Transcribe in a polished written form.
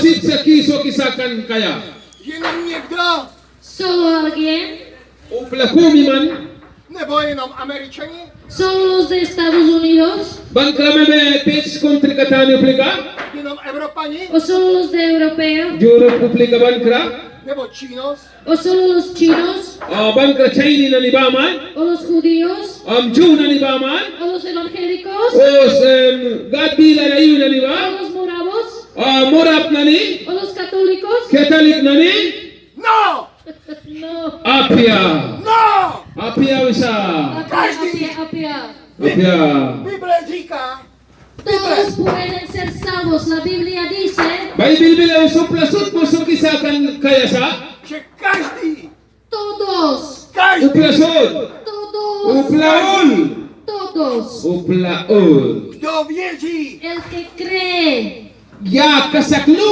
masit sa kiso kisakan kaya. Jenom někdo? Solo alguien. Uplakumi man. Nebo jenom Američani? Solo los de Estados Unidos. Bangkrame me pitch country katani uplika. Jenom Evropani? O solo los de europeo. Europe uplika bankra. Nebo Čínos? O solo los chinos. Bankra China na nibaman. O los judíos. Jew na nibaman. O los evangélicos. Os gadila na yun na O niba. los moravos. Morap na ni. O los católicos. Catholic na ni. No! No. Apia. No! Apia wisa. Apia. Bible říká, Todos pueden ser salvos. La Biblia dice Bible bila suplasut mo so kisakan kaya sa. že každý, todos. každý, Uplasut. Todos. Uplaol. Todos. Uplaol. kdo věří, El que cree. Ya kasaklo.